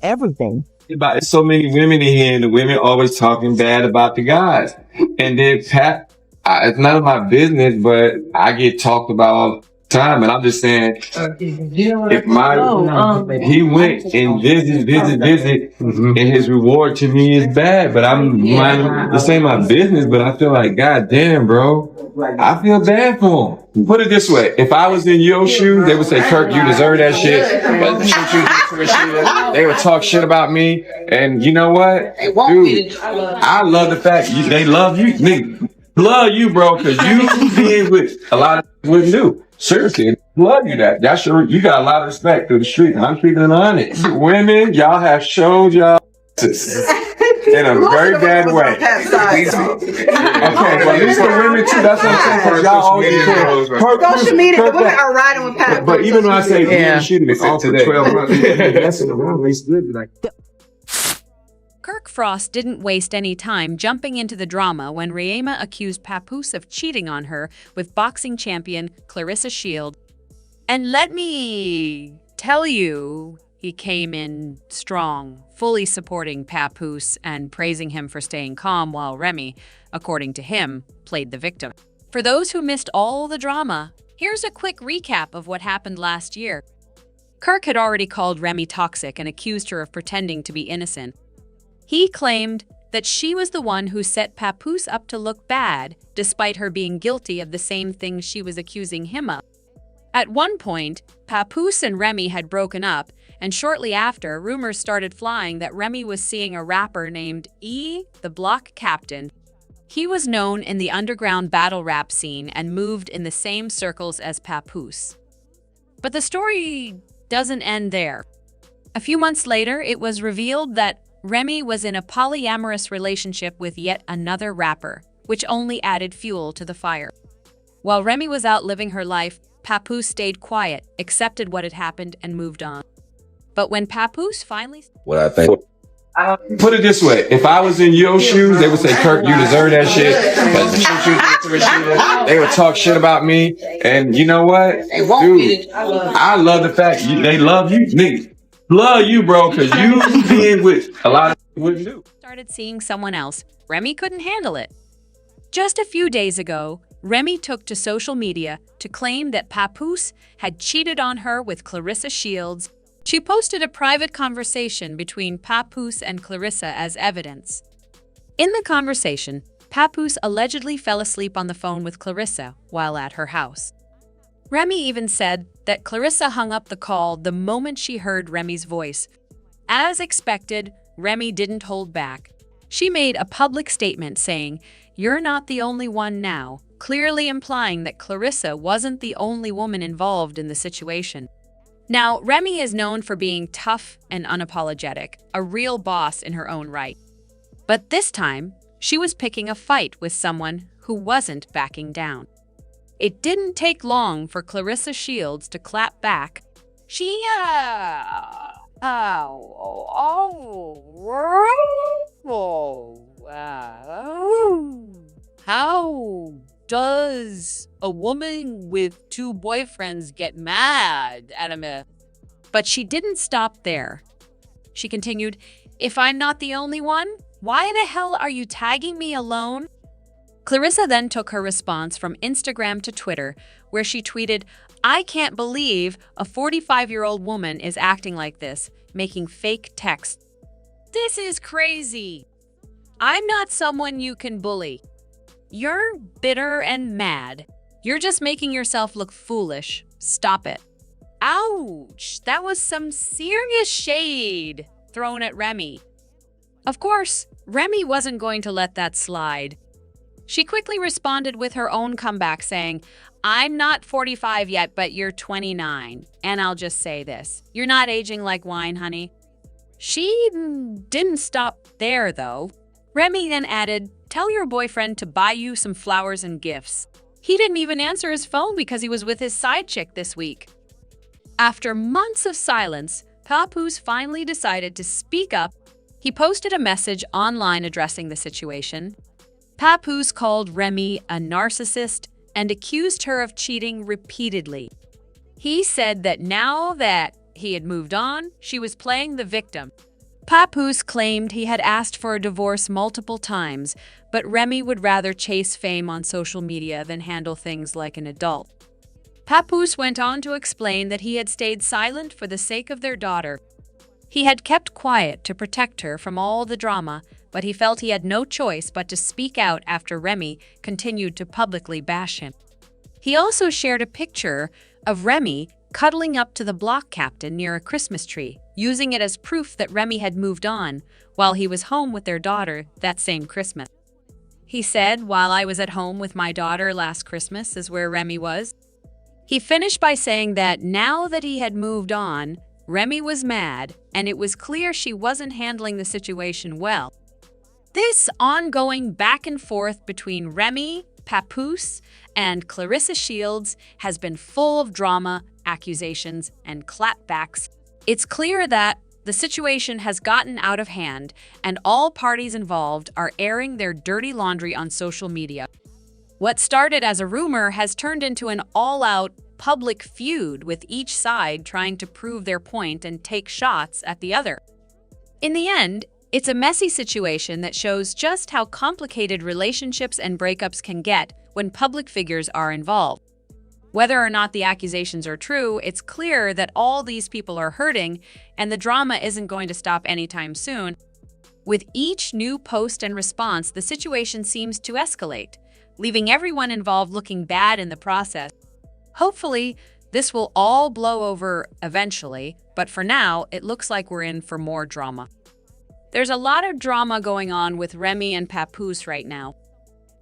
everything. About so many women in here, and the women always talking bad about the guys. And then it's none of my business, but I get talked about all the time. And I'm just saying, if he went and visit, and his reward to me is bad, but this ain't my business, but I feel like, God damn, bro, I feel bad for him. Put it this way, if I was in your shoes, they would say, Kirk, you deserve that shit. But the shit you did to Rashida, they would talk shit about me. And you know what? Dude, I love the fact they love you. Nigga, love you, bro, because you did what a lot of people wouldn't do. Seriously, love you that. You got a lot of respect through the street, and I'm keeping it on it. Women, y'all have showed y'all in a very bad way. Okay, but these are women too. That's what I'm saying. Because y'all always social media, the women are riding with Papoose. But even when I say shooting it off today, 12 months, that's in the wrong place. Kirk Frost didn't waste any time jumping into the drama when Remy Ma accused Papoose of cheating on her with boxing champion Claressa Shields. And let me tell you, he came in strong, fully supporting Papoose and praising him for staying calm while Remy, according to him, played the victim. For those who missed all the drama, here's a quick recap of what happened last year. Kirk had already called Remy toxic and accused her of pretending to be innocent. He claimed that she was the one who set Papoose up to look bad, despite her being guilty of the same things she was accusing him of. At one point, Papoose and Remy had broken up, and shortly after, rumors started flying that Remy was seeing a rapper named E, the Block Captain. He was known in the underground battle rap scene and moved in the same circles as Papoose. But the story doesn't end there. A few months later, it was revealed that Remy was in a polyamorous relationship with yet another rapper, which only added fuel to the fire. While Remy was out living her life, Papoose stayed quiet, accepted what had happened, and moved on. But when Papoose finally... What I think... Put it this way, if I was in your shoes, they would say, Kirk, you deserve that shit. Because the shit you did to Rashida, they would talk shit about me. And you know what? Dude, I love the fact they love you. Nigga, love you, bro, because you did what a lot of people wouldn't do. Started seeing someone else. Remy couldn't handle it. Just a few days ago, Remy took to social media to claim that Papoose had cheated on her with Claressa Shields. She posted a private conversation between Papoose and Claressa as evidence. In the conversation, Papoose allegedly fell asleep on the phone with Claressa while at her house. Remy even said that Claressa hung up the call the moment she heard Remy's voice. As expected, Remy didn't hold back. She made a public statement saying, "You're not the only one now," clearly implying that Claressa wasn't the only woman involved in the situation. Now, Remy is known for being tough and unapologetic, a real boss in her own right. But this time, she was picking a fight with someone who wasn't backing down. It didn't take long for Claressa Shields to clap back. How does a woman with two boyfriends get mad at a man? But she didn't stop there. She continued, "If I'm not the only one, why the hell are you tagging me alone?" Claressa then took her response from Instagram to Twitter, where she tweeted, "I can't believe a 45-year-old woman is acting like this, making fake texts. This is crazy. I'm not someone you can bully. You're bitter and mad. You're just making yourself look foolish. Stop it." Ouch! That was some serious shade thrown at Remy. Of course, Remy wasn't going to let that slide. She quickly responded with her own comeback saying, "I'm not 45 yet, but you're 29. And I'll just say this, you're not aging like wine, honey." She didn't stop there, though. Remy then added, "Tell your boyfriend to buy you some flowers and gifts." He didn't even answer his phone because he was with his side chick this week. After months of silence, Papoose finally decided to speak up. He posted a message online addressing the situation. Papoose called Remy a narcissist and accused her of cheating repeatedly. He said that now that he had moved on, she was playing the victim. Papoose claimed he had asked for a divorce multiple times, but Remy would rather chase fame on social media than handle things like an adult. Papoose went on to explain that he had stayed silent for the sake of their daughter. He had kept quiet to protect her from all the drama, but he felt he had no choice but to speak out after Remy continued to publicly bash him. He also shared a picture of Remy cuddling up to the block captain near a Christmas tree, using it as proof that Remy had moved on while he was home with their daughter that same Christmas. He said, "While I was at home with my daughter last Christmas is where Remy was." He finished by saying that now that he had moved on, Remy was mad, and it was clear she wasn't handling the situation well. This ongoing back and forth between Remy, Papoose, and Claressa Shields has been full of drama, accusations, and clapbacks. It's clear that the situation has gotten out of hand, and all parties involved are airing their dirty laundry on social media. What started as a rumor has turned into an all-out public feud, with each side trying to prove their point and take shots at the other. In the end, it's a messy situation that shows just how complicated relationships and breakups can get when public figures are involved. Whether or not the accusations are true, it's clear that all these people are hurting, and the drama isn't going to stop anytime soon. With each new post and response, the situation seems to escalate, leaving everyone involved looking bad in the process. Hopefully, this will all blow over eventually, but for now, it looks like we're in for more drama. There's a lot of drama going on with Remy and Papoose right now.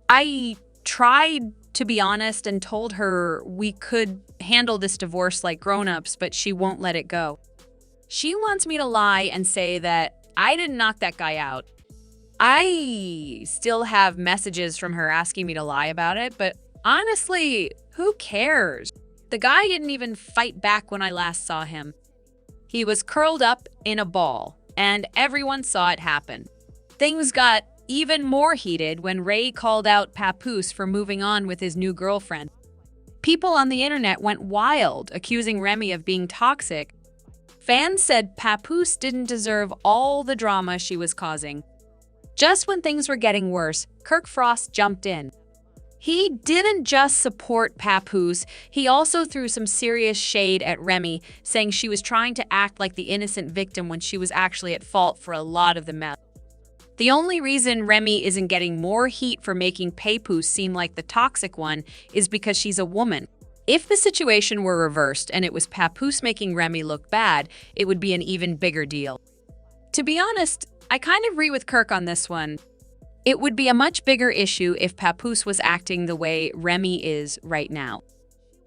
I tried to be honest and told her we could handle this divorce like grown-ups, but she won't let it go. She wants me to lie and say that I didn't knock that guy out. I still have messages from her asking me to lie about it, but honestly, who cares? The guy didn't even fight back when I last saw him. He was curled up in a ball, and everyone saw it happen. Things got even more heated when Ray called out Papoose for moving on with his new girlfriend. People on the internet went wild, accusing Remy of being toxic. Fans said Papoose didn't deserve all the drama she was causing. Just when things were getting worse, Kirk Frost jumped in. He didn't just support Papoose, he also threw some serious shade at Remy, saying she was trying to act like the innocent victim when she was actually at fault for a lot of the mess. The only reason Remy isn't getting more heat for making Papoose seem like the toxic one is because she's a woman. If the situation were reversed and it was Papoose making Remy look bad, it would be an even bigger deal. To be honest, I kind of agree with Kirk on this one. It would be a much bigger issue if Papoose was acting the way Remy is right now.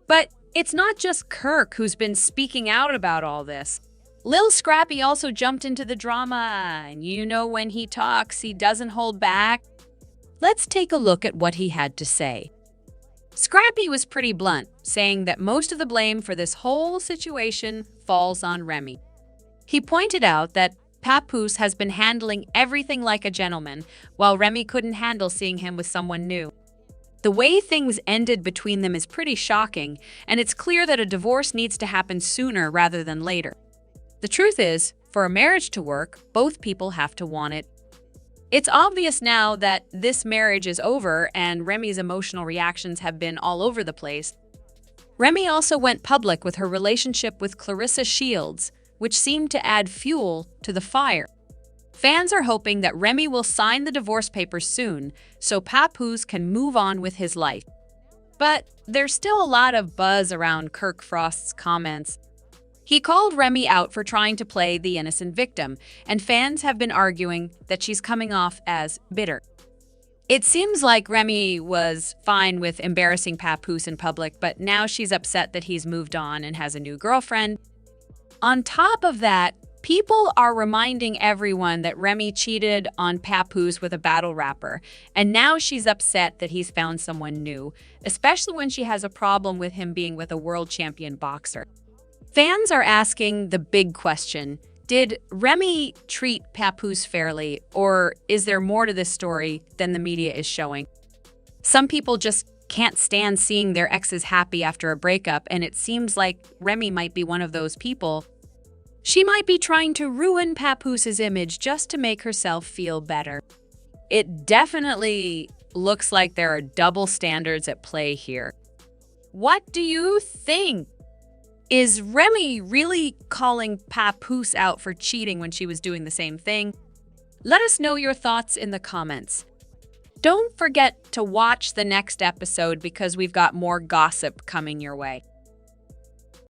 But it's not just Kirk who's been speaking out about all this. Lil Scrappy also jumped into the drama, and you know when he talks, he doesn't hold back. Let's take a look at what he had to say. Scrappy was pretty blunt, saying that most of the blame for this whole situation falls on Remy. He pointed out that Papoose has been handling everything like a gentleman, while Remy couldn't handle seeing him with someone new. The way things ended between them is pretty shocking, and it's clear that a divorce needs to happen sooner rather than later. The truth is, for a marriage to work, both people have to want it. It's obvious now that this marriage is over, and Remy's emotional reactions have been all over the place. Remy also went public with her relationship with Claressa Shields, which seemed to add fuel to the fire. Fans are hoping that Remy will sign the divorce papers soon, so Papoose can move on with his life. But there's still a lot of buzz around Kirk Frost's comments. He called Remy out for trying to play the innocent victim, and fans have been arguing that she's coming off as bitter. It seems like Remy was fine with embarrassing Papoose in public, but now she's upset that he's moved on and has a new girlfriend. On top of that, people are reminding everyone that Remy cheated on Papoose with a battle rapper, and now she's upset that he's found someone new, especially when she has a problem with him being with a world champion boxer. Fans are asking the big question, did Remy treat Papoose fairly, or is there more to this story than the media is showing? Some people just can't stand seeing their exes happy after a breakup, and it seems like Remy might be one of those people. She might be trying to ruin Papoose's image just to make herself feel better. It definitely looks like there are double standards at play here. What do you think? Is Remy really calling Papoose out for cheating when she was doing the same thing? Let us know your thoughts in the comments. Don't forget to watch the next episode because we've got more gossip coming your way.